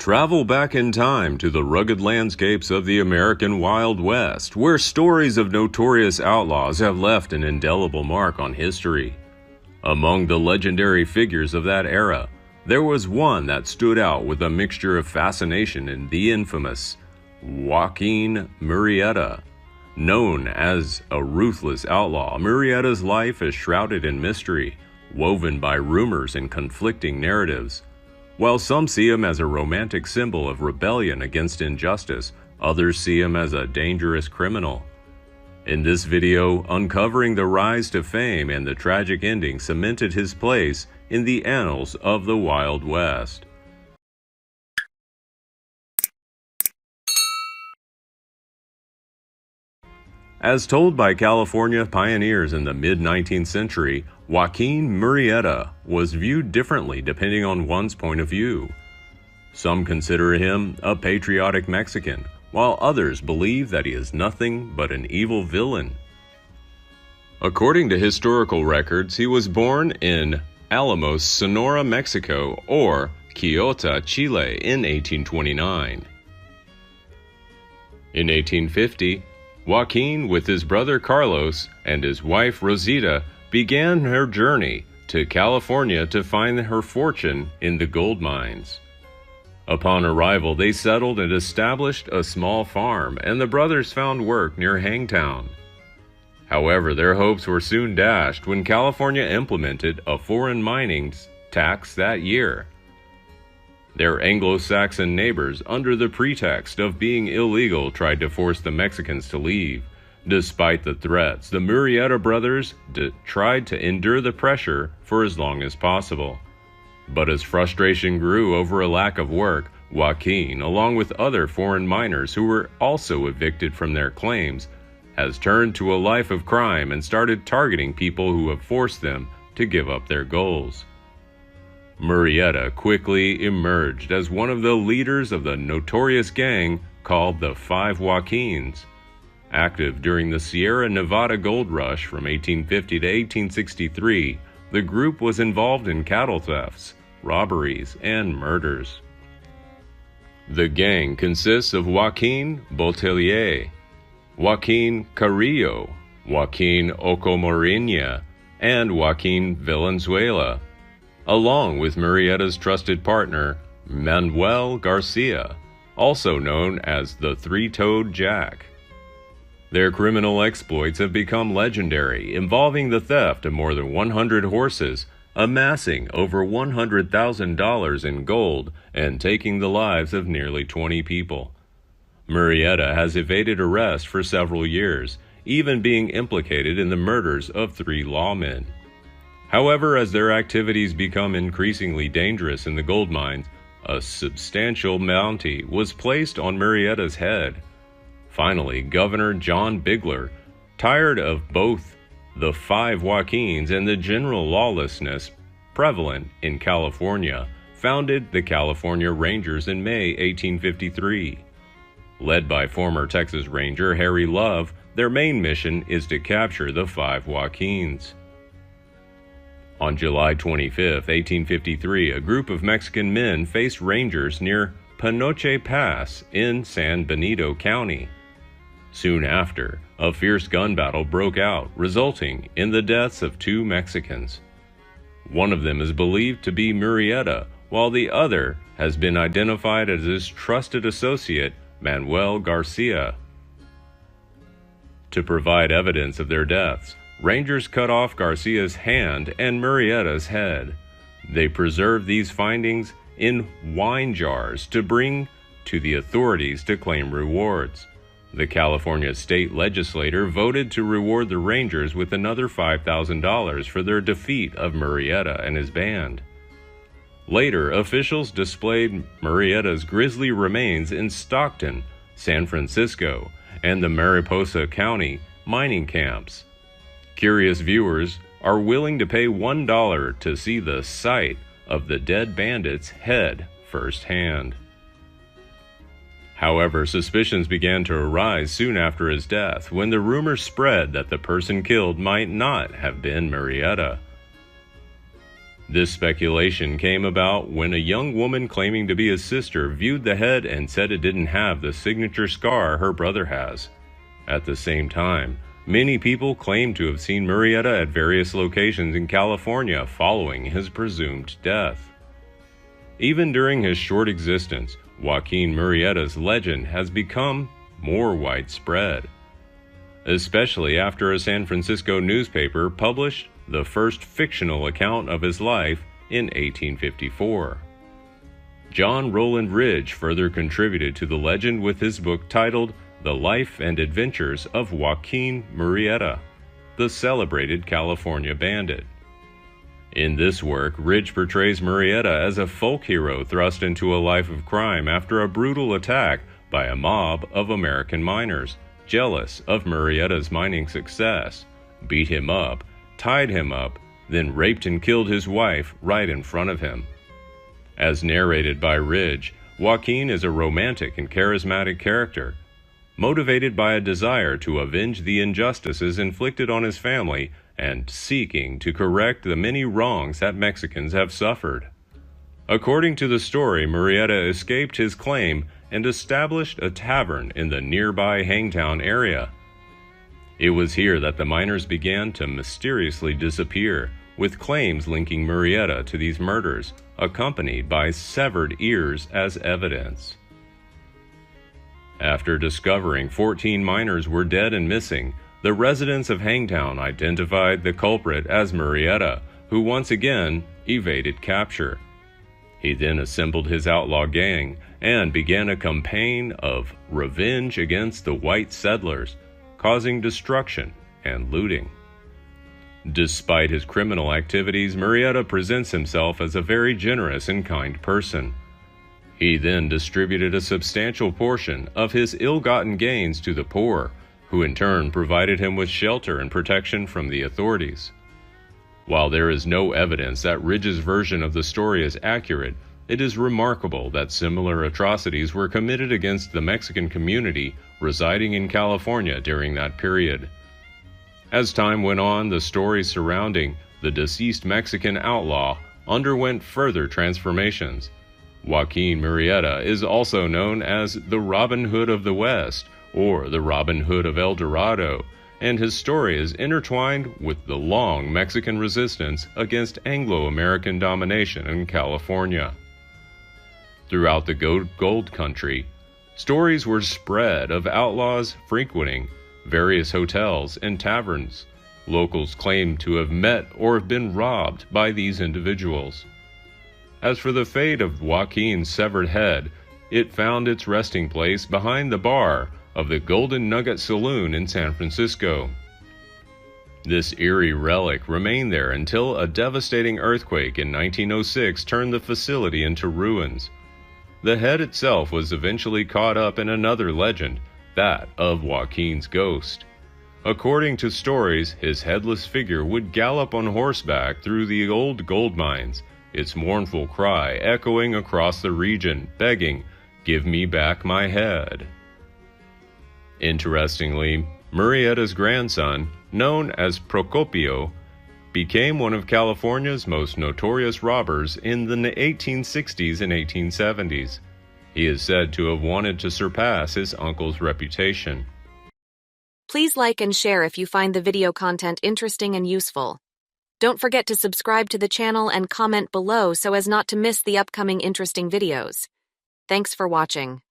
Travel back in time to the rugged landscapes of the American Wild West, where stories of notorious outlaws have left an indelible mark on history. Among the legendary figures of that era, there was one that stood out with a mixture of fascination and the infamous Joaquin Murrieta. Known as a ruthless outlaw, Murrieta's life is shrouded in mystery, woven by rumors and conflicting narratives. While some see him as a romantic symbol of rebellion against injustice, others see him as a dangerous criminal. In this video, uncovering the rise to fame and the tragic ending cemented his place in the annals of the Wild West. As told by California pioneers in the mid-19th century, Joaquin Murrieta was viewed differently depending on one's point of view. Some consider him a patriotic Mexican, while others believe that he is nothing but an evil villain. According to historical records, he was born in Alamos, Sonora, Mexico, or Quillota, Chile in 1829. In 1850, Joaquin, with his brother Carlos and his wife Rosita, began her journey to California to find her fortune in the gold mines. Upon arrival, they settled and established a small farm, and the brothers found work near Hangtown. However, their hopes were soon dashed when California implemented a foreign mining tax that year. Their Anglo-Saxon neighbors, under the pretext of being illegal, tried to force the Mexicans to leave. Despite the threats, the Murrieta brothers tried to endure the pressure for as long as possible. But as frustration grew over a lack of work, Joaquin, along with other foreign miners who were also evicted from their claims, has turned to a life of crime and started targeting people who have forced them to give up their goals. Murrieta quickly emerged as one of the leaders of the notorious gang called the Five Joaquins. Active during the Sierra Nevada gold rush from 1850 to 1863, the group was involved in cattle thefts, robberies, and murders. The gang consists of Joaquin Botelier, Joaquin Carrillo, Joaquin Ocomorena, and Joaquin Valenzuela, along with Murrieta's trusted partner, Manuel Garcia, also known as the Three-Toed Jack. Their criminal exploits have become legendary, involving the theft of more than 100 horses, amassing over $100,000 in gold, and taking the lives of nearly 20 people. Murrieta has evaded arrest for several years, even being implicated in the murders of 3 lawmen. However, as their activities become increasingly dangerous in the gold mines, a substantial bounty was placed on Murrieta's head. Finally, Governor John Bigler, tired of both the Five Joaquins and the general lawlessness prevalent in California, founded the California Rangers in May 1853. Led by former Texas Ranger Harry Love, their main mission is to capture the Five Joaquins. On July 25, 1853, a group of Mexican men faced Rangers near Panoche Pass in San Benito County. Soon after, a fierce gun battle broke out, resulting in the deaths of 2 Mexicans. One of them is believed to be Murrieta, while the other has been identified as his trusted associate, Manuel Garcia. To provide evidence of their deaths, Rangers cut off Garcia's hand and Murrieta's head. They preserved these findings in wine jars to bring to the authorities to claim rewards. The California state legislature voted to reward the Rangers with another $5,000 for their defeat of Murrieta and his band. Later, officials displayed Murrieta's grisly remains in Stockton, San Francisco, and the Mariposa County mining camps. Curious viewers are willing to pay $1 to see the sight of the dead bandit's head firsthand. However, suspicions began to arise soon after his death, when the rumors spread that the person killed might not have been Murrieta. This speculation came about when a young woman claiming to be his sister viewed the head and said it didn't have the signature scar her brother has. At the same time, many people claim to have seen Murrieta at various locations in California following his presumed death. Even during his short existence, Joaquin Murrieta's legend has become more widespread, especially after a San Francisco newspaper published the first fictional account of his life in 1854. John Rowland Ridge further contributed to the legend with his book titled The Life and Adventures of Joaquin Murrieta, the celebrated California bandit. In this work, Ridge portrays Murrieta as a folk hero thrust into a life of crime after a brutal attack by a mob of American miners, jealous of Murrieta's mining success, beat him up, tied him up, then raped and killed his wife right in front of him. As narrated by Ridge, Joaquin is a romantic and charismatic character, motivated by a desire to avenge the injustices inflicted on his family and seeking to correct the many wrongs that Mexicans have suffered. According to the story, Murrieta escaped his claim and established a tavern in the nearby Hangtown area. It was here that the miners began to mysteriously disappear, with claims linking Murrieta to these murders, accompanied by severed ears as evidence. After discovering 14 miners were dead and missing, the residents of Hangtown identified the culprit as Murrieta, who once again evaded capture. He then assembled his outlaw gang and began a campaign of revenge against the white settlers, causing destruction and looting. Despite his criminal activities, Murrieta presents himself as a very generous and kind person. He then distributed a substantial portion of his ill-gotten gains to the poor, who in turn provided him with shelter and protection from the authorities. While there is no evidence that Ridge's version of the story is accurate, it is remarkable that similar atrocities were committed against the Mexican community residing in California during that period. As time went on, the stories surrounding the deceased Mexican outlaw underwent further transformations. Joaquin Murrieta is also known as the Robin Hood of the West, or the Robin Hood of El Dorado, and his story is intertwined with the long Mexican resistance against Anglo-American domination in California. Throughout the gold country, stories were spread of outlaws frequenting various hotels and taverns. Locals claimed to have met or have been robbed by these individuals. As for the fate of Joaquin's severed head, it found its resting place behind the bar of the Golden Nugget Saloon in San Francisco. This eerie relic remained there until a devastating earthquake in 1906 turned the facility into ruins. The head itself was eventually caught up in another legend, that of Joaquin's ghost. According to stories, his headless figure would gallop on horseback through the old gold mines, its mournful cry echoing across the region, begging, "Give me back my head." Interestingly, Murrieta's grandson, known as Procopio, became one of California's most notorious robbers in the 1860s and 1870s. He is said to have wanted to surpass his uncle's reputation. Please like and share if you find the video content interesting and useful. Don't forget to subscribe to the channel and comment below so as not to miss the upcoming interesting videos. Thanks for watching.